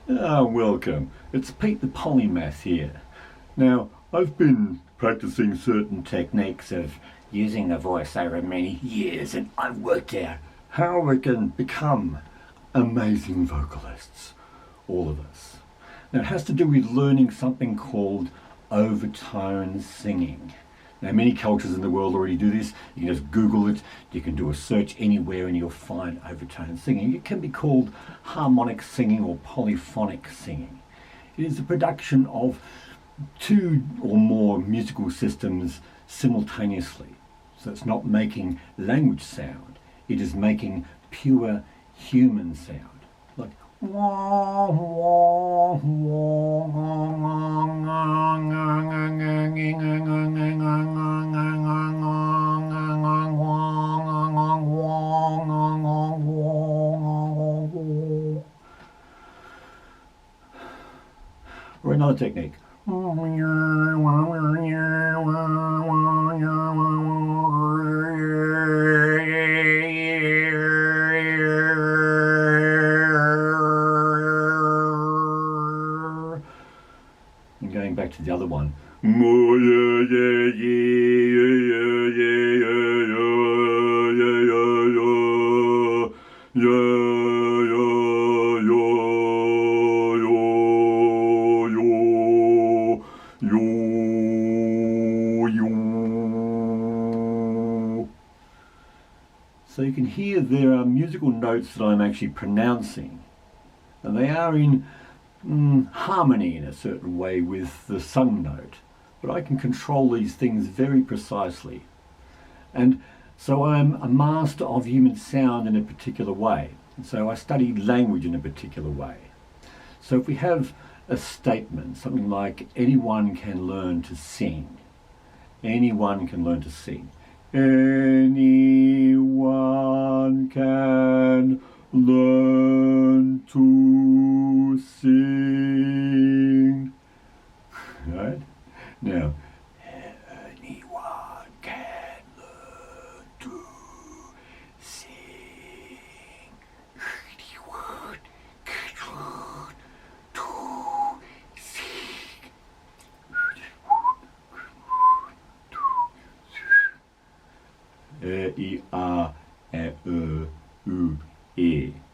Welcome. It's Pete the Polymath here. Now, I've been practicing certain techniques of using the voice over many years, and I've worked out how we can become amazing vocalists, all of us. Now, it has to do with learning something called overtones singing. Now, many cultures in the world already do this. You can just Google it. You can do a search anywhere and you'll find overtone singing. It can be called harmonic singing or polyphonic singing. It is the production of two or more musical systems simultaneously. So it's not making language sound. It is making pure human sound. Like wah, wah, or another technique. And going back to the other one. So you can hear there are musical notes that I'm actually pronouncing, and they are in harmony in a certain way with the sung note, but I can control these things very precisely. And so I'm a master of human sound in a particular way. And so I studied language in a particular way. So if we have a statement, something like anyone can learn to sing, anyone can learn to sing. Anyone can learn to sing. Right? Now, anyone can learn to sing. Anyone can learn to sing. E-I-A-E-U-E. E-I-A-E-U-E.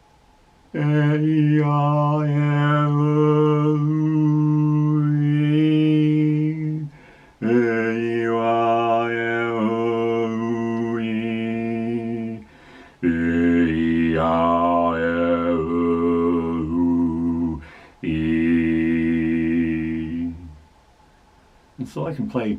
E-I-A-E-U-E. E-I-A-E. And so I can play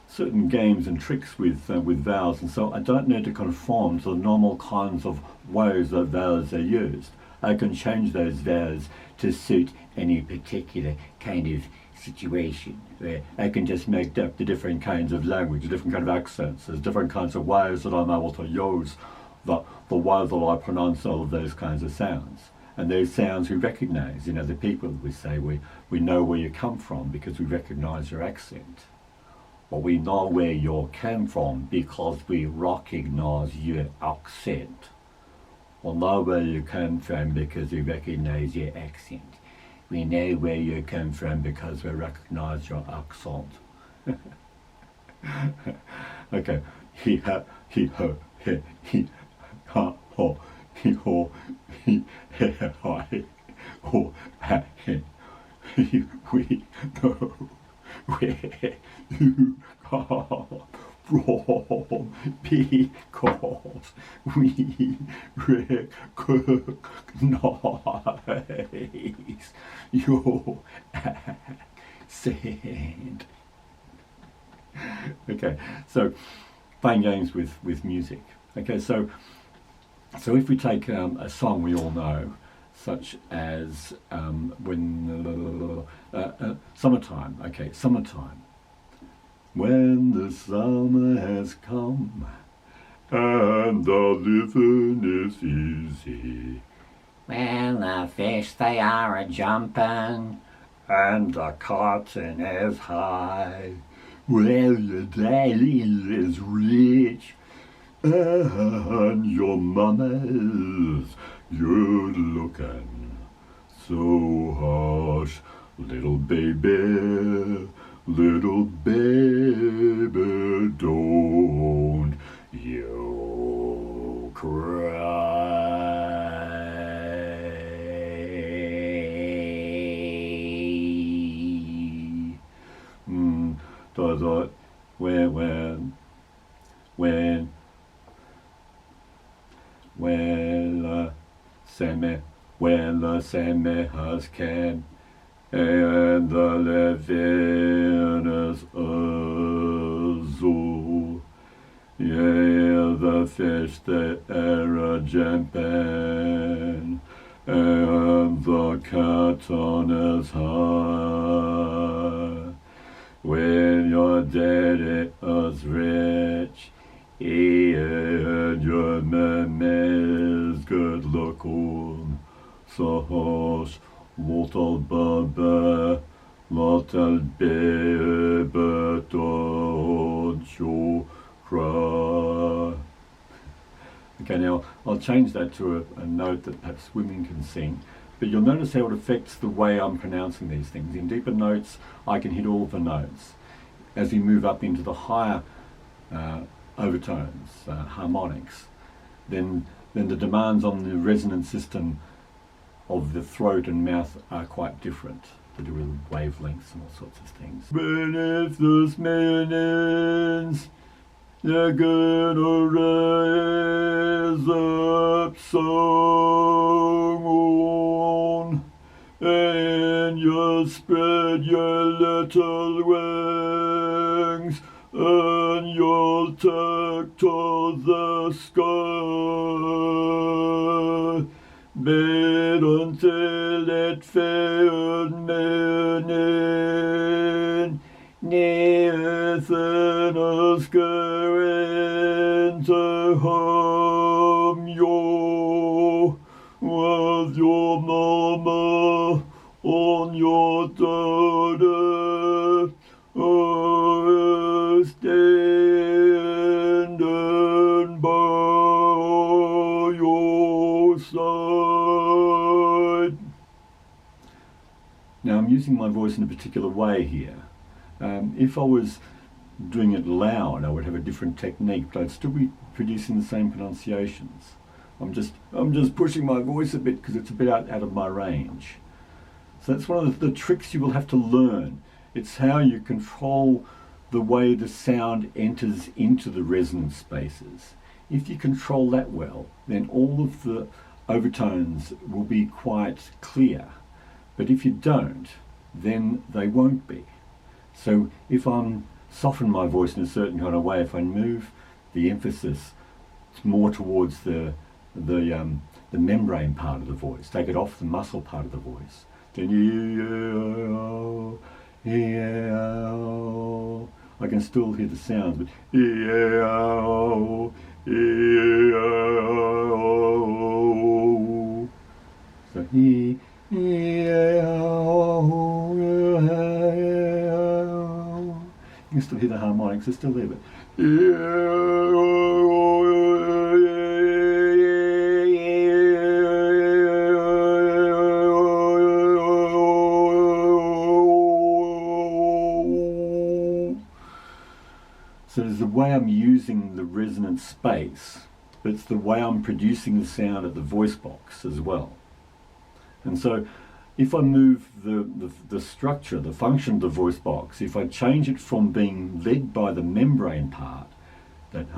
certain games and tricks with vowels, and so I don't need to conform to the normal kinds of ways that vowels are used. I can change those vowels to suit any particular kind of situation. Where I can just make up the different kinds of language, the different kind of accents. There's different kinds of ways that I'm able to use the way that I pronounce all of those kinds of sounds. And those sounds we recognize. The people we say we know where you come from because we recognize your accent. Or we know where you came from because we recognize your accent. Or know where you came from because we recognize your accent. We know where you came from because we recognize your accent. Okay. He ha, he ho, he ha ho, he ho, he hi, ho ha he. We know where you come from because we recognize your accent. Okay, so playing games with music. Okay, so if we take a song we all know, such as summertime. Okay, summertime. When the summer has come and the living is easy. When the fish they are a jumping and the cotton is high. Well, the daddy is rich and your mama's good looking so hard. Little baby, don't you cry. Da when the semihas came, and the Levinas azul, yeah, the fish the era jampan, and the cotton is high. When your daddy was rich, and your mammy's good looking, so hush, little baby, don't you cry. Okay, now I'll change that to a note that perhaps women can sing, but you'll notice how it affects the way I'm pronouncing these things. In deeper notes, I can hit all the notes. As we move up into the higher overtones, harmonics, then the demands on the resonance system of the throat and mouth are quite different, to do with wavelengths and all sorts of things. But if those minutes, they're gonna rise up song on, and you spread your little wings, and you'll take to the sky. But until it failed meaning, nothing is going to harm you. With your mama on your daughter, standing by your side. Now I'm using my voice in a particular way here. If I was doing it loud, I would have a different technique, but I'd still be producing the same pronunciations. I'm just pushing my voice a bit because it's a bit out of my range. So that's one of the tricks you will have to learn. It's how you control the way the sound enters into the resonance spaces. If you control that well, then all of the overtones will be quite clear. But if you don't, then they won't be. So if I'm soften my voice in a certain kind of way, if I move the emphasis more towards the membrane part of the voice, take it off the muscle part of the voice, then I can still hear the sounds, but so you can still hear the harmonics, they're still there, but so there's the way I'm using the resonance space, but it's the way I'm producing the sound at the voice box as well. And so if I move the structure, the function of the voice box, if I change it from being led by the membrane part, that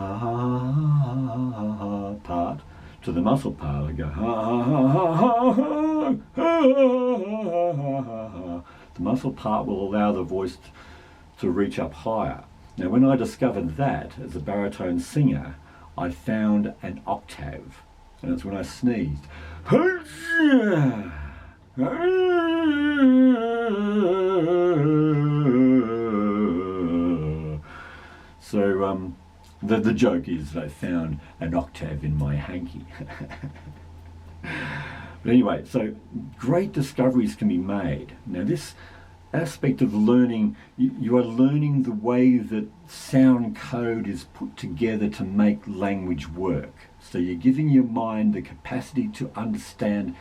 part, to the muscle part, I go the muscle part will allow the voice to reach up higher. Now when I discovered that as a baritone singer, I found an octave, and it's when I sneezed. So the joke is that I found an octave in my hanky. But anyway, so great discoveries can be made. Now this aspect of learning, you are learning the way that sound code is put together to make language work. So you're giving your mind the capacity to understand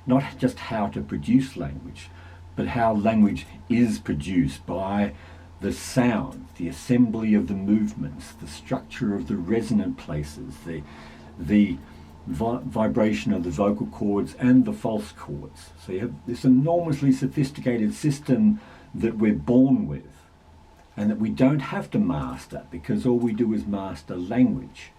not just how to produce language, but how language is produced by the sound, the assembly of the movements, the structure of the resonant places, the vibration of the vocal cords and the false cords. So you have this enormously sophisticated system that we're born with and that we don't have to master, because all we do is master language.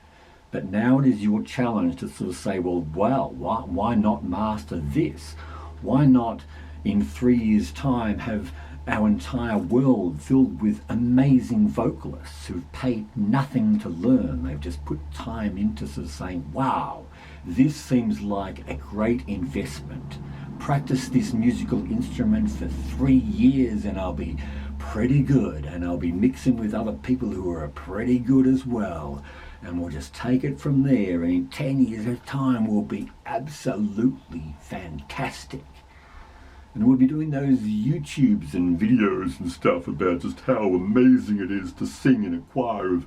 But now it is your challenge to sort of say, well, why not master this? Why not in 3 years' time have our entire world filled with amazing vocalists who've paid nothing to learn? They've just put time into sort of saying, wow, this seems like a great investment. Practice this musical instrument for 3 years and I'll be pretty good, and I'll be mixing with other people who are pretty good as well, and we'll just take it from there, and in 10 years' time we'll be absolutely fantastic. And we'll be doing those YouTubes and videos and stuff about just how amazing it is to sing in a choir of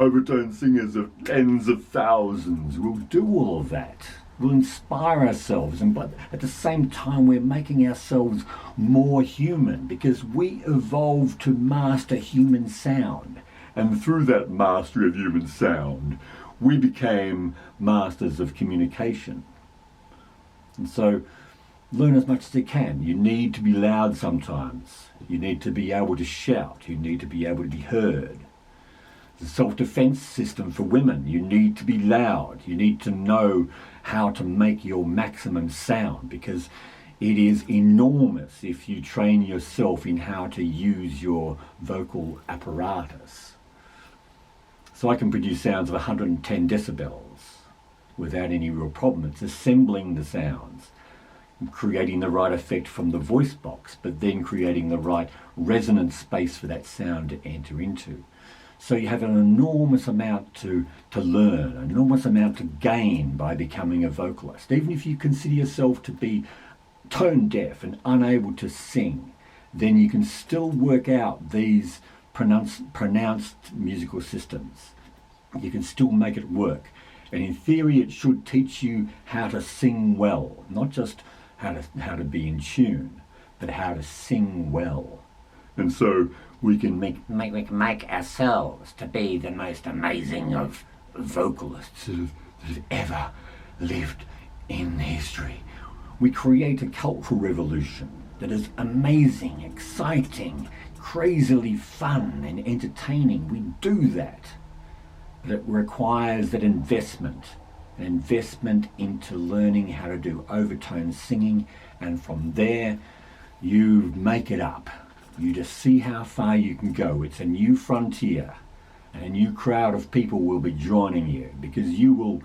overtone singers of tens of thousands. We'll do all of that. We'll inspire ourselves, but at the same time we're making ourselves more human, because we evolved to master human sound. And through that mastery of human sound, we became masters of communication. And so learn as much as you can. You need to be loud sometimes. You need to be able to shout. You need to be able to be heard. The self-defense system for women, you need to be loud. You need to know how to make your maximum sound, because it is enormous if you train yourself in how to use your vocal apparatus. So I can produce sounds of 110 decibels without any real problem. It's assembling the sounds, creating the right effect from the voice box, but then creating the right resonant space for that sound to enter into. So you have an enormous amount to learn, an enormous amount to gain by becoming a vocalist. Even if you consider yourself to be tone deaf and unable to sing, then you can still work out these pronounced musical systems. You can still make it work. And in theory, it should teach you how to sing well, not just how to be in tune, but how to sing well. And so we can make ourselves to be the most amazing of vocalists that have ever lived in history. We create a cultural revolution that is amazing, exciting, crazily fun and entertaining. We do that, but it requires that investment, an investment into learning how to do overtone singing, and from there you make it up. You just see how far you can go. It's a new frontier, and a new crowd of people will be joining you, because you will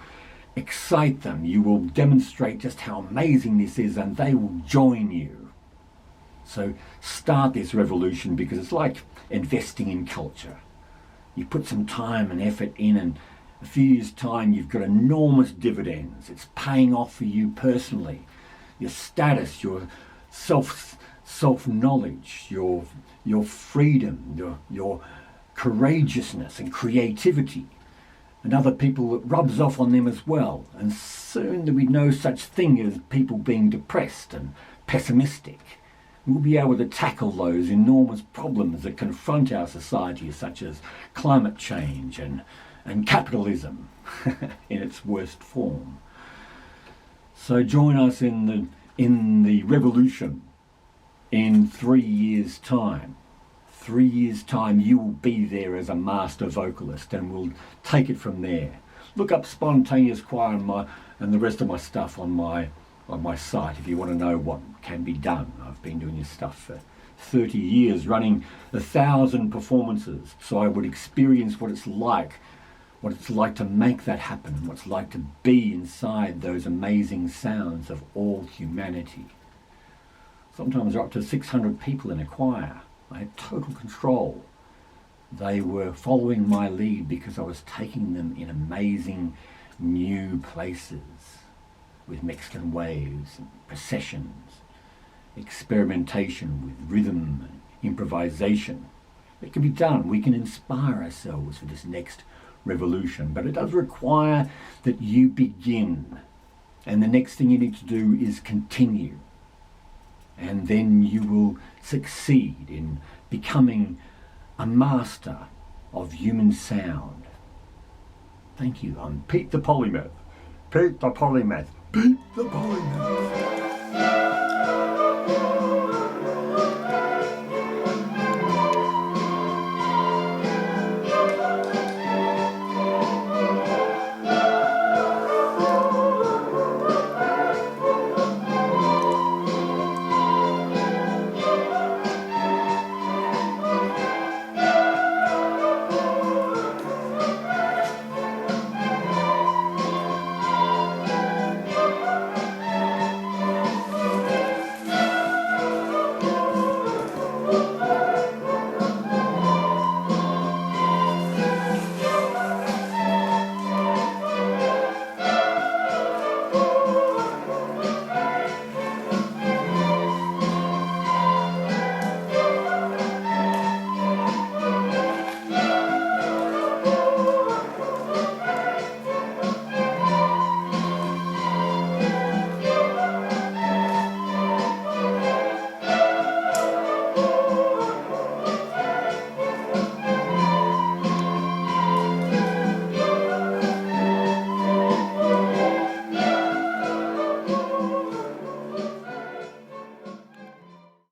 excite them. You will demonstrate just how amazing this is, and they will join you. So start this revolution, because it's like investing in culture. You put some time and effort in, and a few years' time you've got enormous dividends. It's paying off for you personally. Your status, your self-knowledge, your freedom, your courageousness and creativity, and other people, it rubs off on them as well. And soon there'll be no such thing as people being depressed and pessimistic. We'll be able to tackle those enormous problems that confront our society, such as climate change and capitalism in its worst form. So join us in the revolution. In 3 years' time. 3 years' time, you will be there as a master vocalist, and we'll take it from there. Look up Spontaneous Choir and the rest of my stuff on my site if you want to know what can be done. I've been doing this stuff for 30 years, running 1,000 performances, so I would experience what it's like to make that happen, what it's like to be inside those amazing sounds of all humanity. Sometimes there are up to 600 people in a choir. I had total control. They were following my lead because I was taking them in amazing new places with Mexican waves and processions, experimentation with rhythm and improvisation. It can be done. We can inspire ourselves for this next revolution, but it does require that you begin. And the next thing you need to do is continue. and then you will succeed in becoming a master of human sound. Thank you. I'm Pete the Polymath. Pete the Polymath. Pete the Polymath.